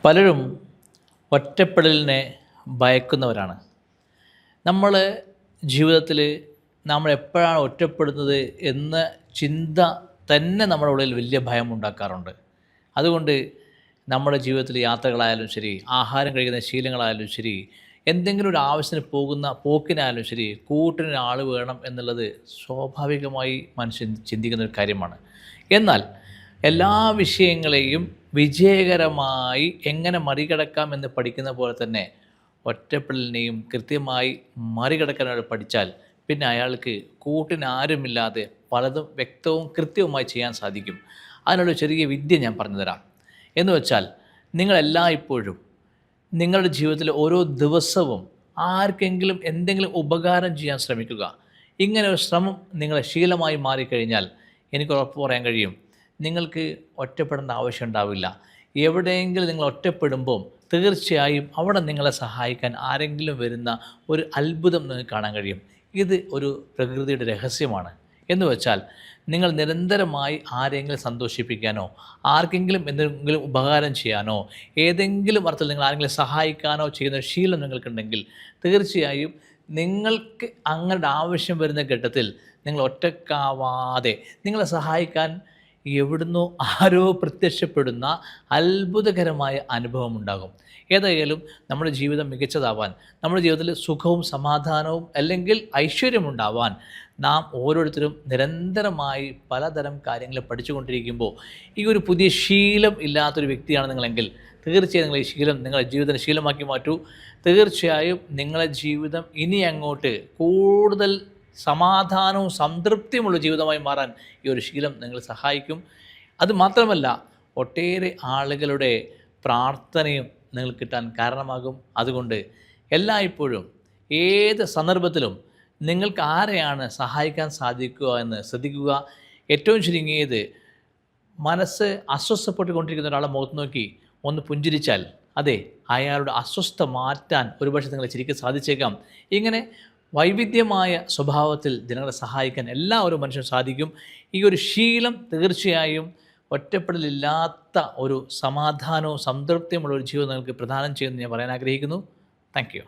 പലരും ഒറ്റപ്പെടലിനെ ഭയക്കുന്നവരാണ്. നമ്മൾ ജീവിതത്തിൽ നമ്മൾ എപ്പോഴാണ് ഒറ്റപ്പെടുന്നത് എന്ന ചിന്ത തന്നെ നമ്മുടെ ഉള്ളിൽ വലിയ ഭയമുണ്ടാക്കാറുണ്ട്. അതുകൊണ്ട് നമ്മുടെ ജീവിതത്തിൽ യാത്രകളായാലും ശരി, ആഹാരം കഴിക്കുന്ന ശീലങ്ങളായാലും ശരി, എന്തെങ്കിലും ഒരു ആവശ്യത്തിന് പോകുന്ന പോക്കിനായാലും ശരി, കൂട്ടിന് ആൾ വേണം എന്നുള്ളത് സ്വാഭാവികമായി മനുഷ്യൻ ചിന്തിക്കുന്ന ഒരു കാര്യമാണ്. എന്നാൽ എല്ലാ വിഷയങ്ങളെയും വിജയകരമായി എങ്ങനെ മറികടക്കാം എന്ന് പഠിക്കുന്ന പോലെ തന്നെ ഒറ്റപ്പെടലിനെയും കൃത്യമായി മറികടക്കാൻ അയാൾ പഠിച്ചാൽ പിന്നെ അയാൾക്ക് കൂട്ടിനാരുമില്ലാതെ പലതും വ്യക്തവും കൃത്യവുമായി ചെയ്യാൻ സാധിക്കും. അതിനുള്ള ചെറിയ വിദ്യ ഞാൻ പറഞ്ഞു തരാം. എന്ന് വെച്ചാൽ നിങ്ങളെല്ലായ്പ്പോഴും നിങ്ങളുടെ ജീവിതത്തിൽ ഓരോ ദിവസവും ആർക്കെങ്കിലും എന്തെങ്കിലും ഉപകാരം ചെയ്യാൻ ശ്രമിക്കുക. ഇങ്ങനെ ഒരു ശ്രമം നിങ്ങളെ ശീലമായി മാറിക്കഴിഞ്ഞാൽ എനിക്ക് ഉറപ്പ് പറയാൻ കഴിയും, നിങ്ങൾക്ക് ഒറ്റപ്പെടേണ്ട ആവശ്യം ഉണ്ടാവില്ല. എവിടെയെങ്കിലും നിങ്ങൾ ഒറ്റപ്പെടുമ്പോൾ തീർച്ചയായും അവിടെ നിങ്ങളെ സഹായിക്കാൻ ആരെങ്കിലും വരുന്ന ഒരു അത്ഭുതം നിങ്ങൾക്ക് കാണാൻ കഴിയും. ഇത് ഒരു പ്രകൃതിയുടെ രഹസ്യമാണ്. എന്ന് വെച്ചാൽ നിങ്ങൾ നിരന്തരമായി ആരെങ്കിലും സന്തോഷിപ്പിക്കാനോ ആർക്കെങ്കിലും എന്തെങ്കിലും ഉപകാരം ചെയ്യാനോ ഏതെങ്കിലും അർത്ഥത്തിൽ നിങ്ങൾ ആരെങ്കിലും സഹായിക്കാനോ ചെയ്യുന്ന ശീലം നിങ്ങൾക്കുണ്ടെങ്കിൽ തീർച്ചയായും നിങ്ങൾക്ക് അങ്ങനെ ആവശ്യം വരുന്ന ഘട്ടത്തിൽ നിങ്ങൾ ഒറ്റക്കാവാതെ നിങ്ങളെ സഹായിക്കാൻ എവിടുന്നോ ആരോ പ്രത്യക്ഷപ്പെടുന്ന അത്ഭുതകരമായ അനുഭവം ഉണ്ടാകും. ഏതായാലും നമ്മുടെ ജീവിതം മികച്ചതാവാൻ, നമ്മുടെ ജീവിതത്തിൽ സുഖവും സമാധാനവും അല്ലെങ്കിൽ ഐശ്വര്യമുണ്ടാവാൻ നാം ഓരോരുത്തരും നിരന്തരമായി പലതരം കാര്യങ്ങൾ പഠിച്ചുകൊണ്ടിരിക്കുമ്പോൾ ഈ ഒരു പുതിയ ശീലം ഇല്ലാത്തൊരു വ്യക്തിയാണ് നിങ്ങളെങ്കിൽ തീർച്ചയായും നിങ്ങൾ ഈ ശീലം നിങ്ങളുടെ ജീവിതത്തിന് ശീലമാക്കി മാറ്റൂ. തീർച്ചയായും നിങ്ങളുടെ ജീവിതം ഇനി അങ്ങോട്ട് കൂടുതൽ സമാധാനവും സംതൃപ്തിയുമുള്ള ജീവിതമായി മാറാൻ ഈ ഒരു ശീലം നിങ്ങളെ സഹായിക്കും. അതുമാത്രമല്ല ഒട്ടേറെ ആളുകളുടെ പ്രാർത്ഥനയും നിങ്ങൾക്ക് കിട്ടാൻ കാരണമാകും. അതുകൊണ്ട് എല്ലായ്പ്പോഴും ഏത് സന്ദർഭത്തിലും നിങ്ങൾക്ക് ആരെയാണ് സഹായിക്കാൻ സാധിക്കുക എന്ന് ശ്രദ്ധിക്കുക. ഏറ്റവും ചുരുങ്ങിയത് മനസ്സ് അസ്വസ്ഥപ്പെട്ടുകൊണ്ടിരിക്കുന്ന ഒരാളെ മുഖത്ത് നോക്കി ഒന്ന് പുഞ്ചിരിച്ചാൽ അതെ അയാളുടെ അസ്വസ്ഥ മാറ്റാൻ ഒരുപക്ഷെ നിങ്ങളെ ശരിക്കും സാധിച്ചേക്കാം. ഇങ്ങനെ വൈവിധ്യമായ സ്വഭാവത്തിൽ ജനങ്ങളെ സഹായിക്കാൻ എല്ലാവരും മനുഷ്യനും സാധിക്കും. ഈ ഒരു ശീലം തീർച്ചയായും ഒറ്റപ്പെടലില്ലാത്ത ഒരു സമാധാനവും സംതൃപ്തിയുമുള്ള ഒരു ജീവിതം നിങ്ങൾക്ക് പ്രദാനം ചെയ്യുമെന്ന് ഞാൻ പറയാൻ ആഗ്രഹിക്കുന്നു. Thank you.